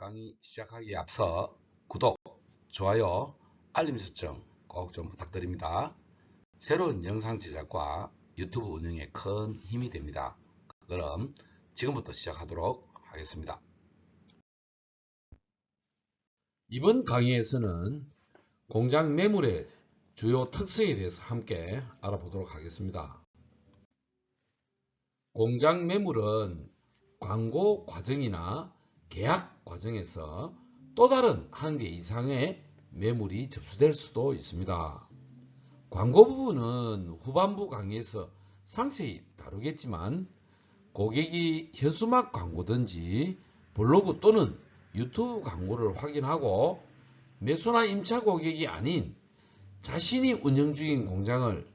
강의 시작하기에 앞서 구독, 좋아요, 알림 설정 꼭 좀 부탁드립니다. 새로운 영상 제작과 유튜브 운영에 큰 힘이 됩니다. 그럼 지금부터 시작하도록 하겠습니다. 이번 강의에서는 공장 매물의 주요 특성에 대해서 함께 알아보도록 하겠습니다. 공장 매물은 광고 과정이나 계약 과정에서 또 다른 한 개 이상의 매물이 접수될 수도 있습니다. 광고 부분은 후반부 강의에서 상세히 다루겠지만 고객이 현수막 광고든지 블로그 또는 유튜브 광고를 확인하고 매수나 임차 고객이 아닌 자신이 운영 중인 공장을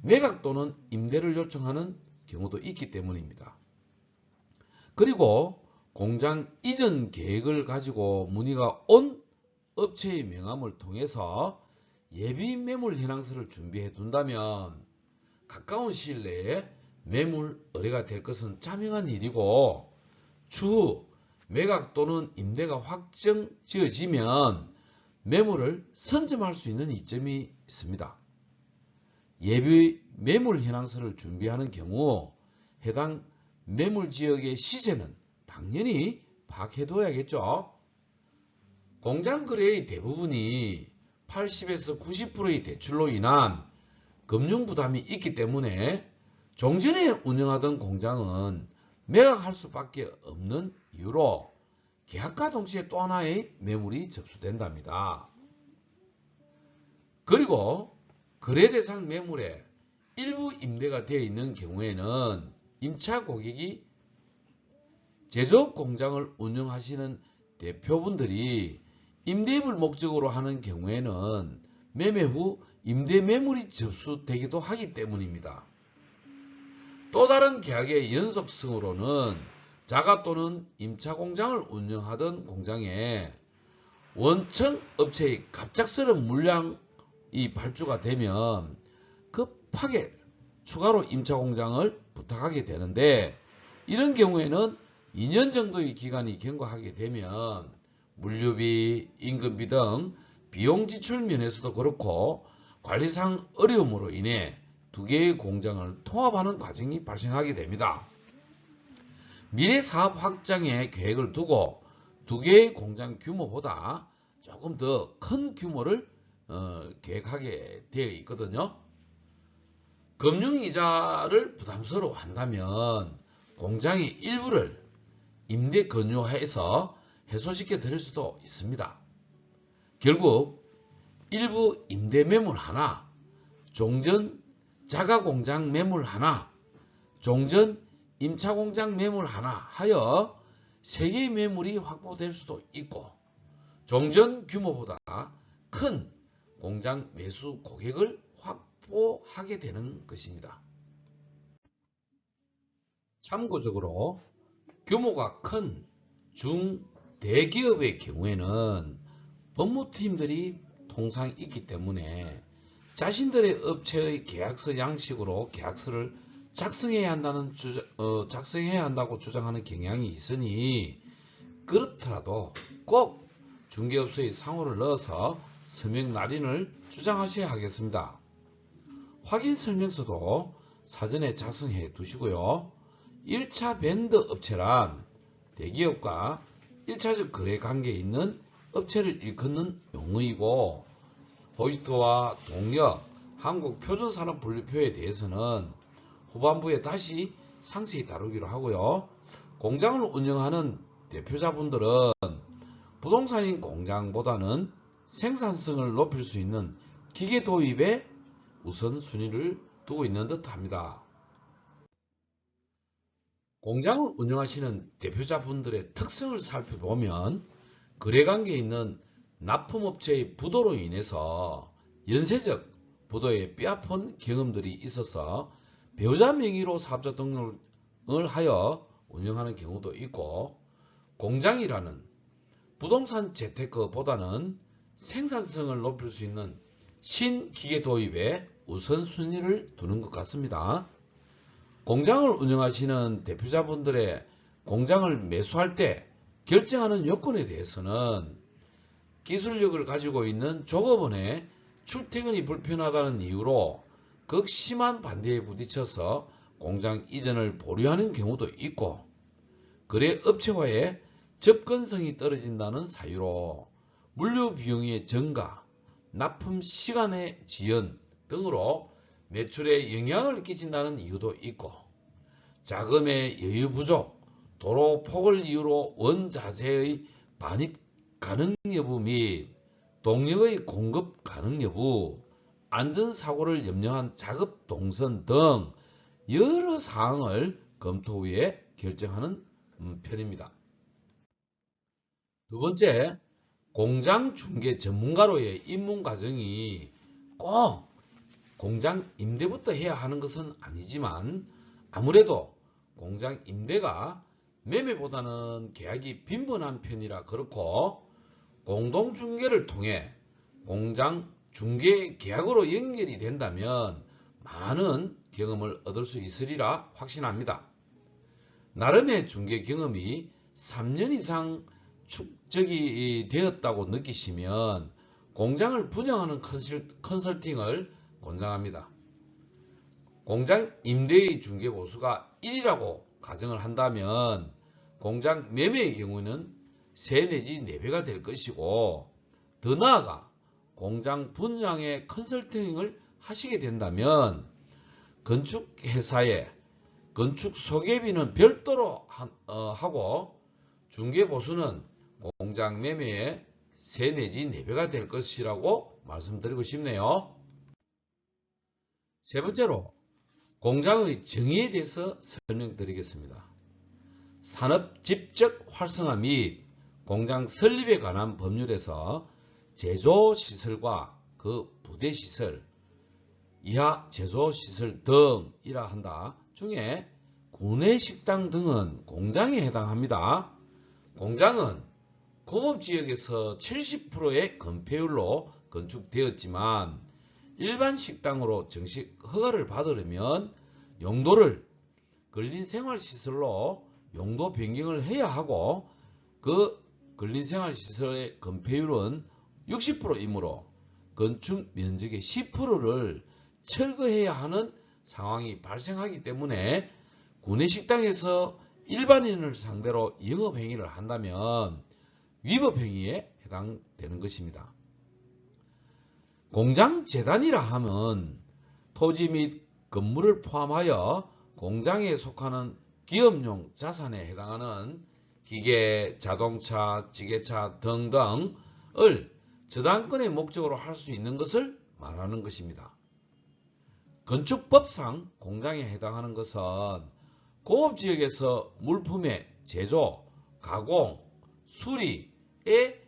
매각 또는 임대를 요청하는 경우도 있기 때문입니다. 그리고 공장 이전 계획을 가지고 문의가 온 업체의 명함을 통해서 예비 매물 현황서를 준비해 둔다면 가까운 시일 내에 매물 의뢰가 될 것은 자명한 일이고, 추후 매각 또는 임대가 확정 지어지면 매물을 선점할 수 있는 이점이 있습니다. 예비 매물 현황서를 준비하는 경우 해당 매물 지역의 시세는 당연히 파악해둬야겠죠. 공장 거래의 대부분이 80에서 90%의 대출로 인한 금융 부담이 있기 때문에 종전에 운영하던 공장은 매각할 수밖에 없는 이유로 계약과 동시에 또 하나의 매물이 접수된답니다. 그리고 거래 대상 매물에 일부 임대가 되어 있는 경우에는 임차 고객이 제조업 공장을 운영하시는 대표분들이 임대입을 목적으로 하는 경우에는 매매 후 임대 매물이 접수되기도 하기 때문입니다. 또 다른 계약의 연속성으로는 자가 또는 임차 공장을 운영하던 공장에 원청 업체의 갑작스러운 물량이 발주가 되면 급하게 추가로 임차 공장을 부탁하게 되는데, 이런 경우에는 2년 정도의 기간이 경과하게 되면 물류비, 임금비 등 비용 지출 면에서도 그렇고 관리상 어려움으로 인해 두 개의 공장을 통합하는 과정이 발생하게 됩니다. 미래 사업 확장의 계획을 두고 두 개의 공장 규모보다 조금 더 큰 규모를 계획하게 되어 있거든요. 금융이자를 부담스러워 한다면 공장의 일부를 임대 건조해서 해소시켜 드릴 수도 있습니다. 결국 일부 임대 매물 하나, 종전 자가 공장 매물 하나, 종전 임차 공장 매물 하나 하여 3개의 매물이 확보될 수도 있고, 종전 규모보다 큰 공장 매수 고객을 확보하게 되는 것입니다. 참고적으로 규모가 큰 중, 대기업의 경우에는 법무팀들이 통상 있기 때문에 자신들의 업체의 계약서 양식으로 계약서를 작성해야 한다고 주장하는 경향이 있으니, 그렇더라도 꼭 중개업소의 상호를 넣어서 서명 날인을 주장하셔야 하겠습니다. 확인 설명서도 사전에 작성해 두시고요. 1차 벤더 업체란 대기업과 1차적 거래 관계에 있는 업체를 일컫는 용어이고, 보이스트와 동력, 한국표준산업분류표에 대해서는 후반부에 다시 상세히 다루기로 하고요. 공장을 운영하는 대표자분들은 부동산인 공장보다는 생산성을 높일 수 있는 기계 도입에 우선순위를 두고 있는 듯 합니다. 공장을 운영하시는 대표자분들의 특성을 살펴보면 거래관계에 있는 납품업체의 부도로 인해서 연쇄적 부도에 뼈아픈 경험들이 있어서 배우자 명의로 사업자 등록을 하여 운영하는 경우도 있고, 공장이라는 부동산 재테크보다는 생산성을 높일 수 있는 신기계 도입에 우선순위를 두는 것 같습니다. 공장을 운영하시는 대표자분들의 공장을 매수할 때 결정하는 요건에 대해서는 기술력을 가지고 있는 조합원의 출퇴근이 불편하다는 이유로 극심한 반대에 부딪혀서 공장 이전을 보류하는 경우도 있고, 거래 업체와의 접근성이 떨어진다는 사유로 물류 비용의 증가, 납품 시간의 지연 등으로 매출에 영향을 끼친다는 이유도 있고, 자금의 여유 부족, 도로 폭을 이유로 원자재의 반입 가능 여부 및 동력의 공급 가능 여부, 안전사고를 염려한 작업 동선 등 여러 사항을 검토 후에 결정하는 편입니다. 두 번째, 공장 중개 전문가로의 입문 과정이 꼭 공장 임대부터 해야 하는 것은 아니지만, 아무래도 공장 임대가 매매보다는 계약이 빈번한 편이라 그렇고, 공동중개를 통해 공장 중개 계약으로 연결이 된다면 많은 경험을 얻을 수 있으리라 확신합니다. 나름의 중개 경험이 3년 이상 축적이 되었다고 느끼시면 공장을 분양하는 컨설팅을 권장합니다. 공장 임대의 중개 보수가 1이라고 가정을 한다면 공장 매매의 경우는 3 내지 4배가 될 것이고, 더 나아가 공장 분양의 컨설팅을 하시게 된다면 건축회사에 건축 소개비는 별도로 하고 중개보수는 공장 매매의 3 내지 4배가 될 것이라고 말씀드리고 싶네요. 세 번째로 공장의 정의에 대해서 설명드리겠습니다. 산업 집적 활성화 및 공장 설립에 관한 법률에서 제조시설과 그 부대시설, 이하 제조시설 등이라 한다 중에 구내식당 등은 공장에 해당합니다. 공장은 공업지역에서 70%의 건폐율로 건축되었지만 일반 식당으로 정식 허가를 받으려면 용도를 근린생활시설로 용도 변경을 해야 하고, 그 근린생활시설의 건폐율은 60%이므로 건축 면적의 10%를 철거해야 하는 상황이 발생하기 때문에 구내식당에서 일반인을 상대로 영업행위를 한다면 위법행위에 해당되는 것입니다. 공장재단이라 하면 토지 및 건물을 포함하여 공장에 속하는 기업용 자산에 해당하는 기계, 자동차, 지게차 등등을 저당권의 목적으로 할 수 있는 것을 말하는 것입니다. 건축법상 공장에 해당하는 것은 공업지역에서 물품의 제조, 가공, 수리에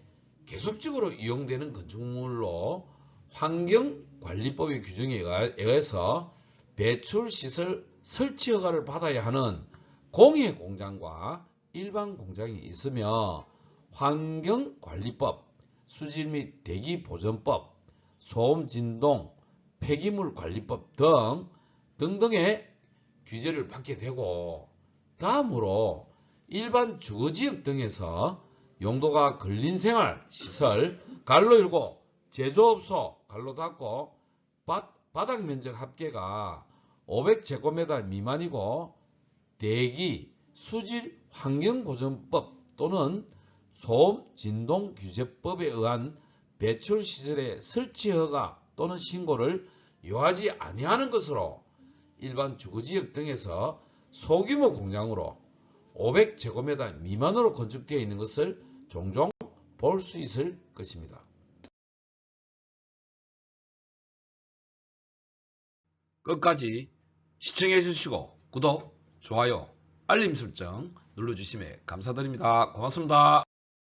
계속적으로 이용되는 건축물로 환경관리법의 규정에 의해서 배출시설 설치허가를 받아야 하는 공해공장과 일반 공장이 있으며, 환경관리법, 수질 및 대기보전법, 소음진동, 폐기물관리법 등등의 규제를 받게 되고, 다음으로 일반 주거지역 등에서 용도가 근린생활시설 가로 열고 제조업소 가로 닫고 바닥면적 합계가 500제곱미터 미만이고 대기, 수질, 환경보전법 또는 소음, 진동 규제법에 의한 배출시설의 설치허가 또는 신고를 요하지 아니하는 것으로 일반 주거지역 등에서 소규모 공장으로 500제곱미터 미만으로 건축되어 있는 것을 종종 볼 수 있을 것입니다. 끝까지 시청해 주시고 구독, 좋아요, 알림 설정 눌러주시면 감사드립니다. 고맙습니다.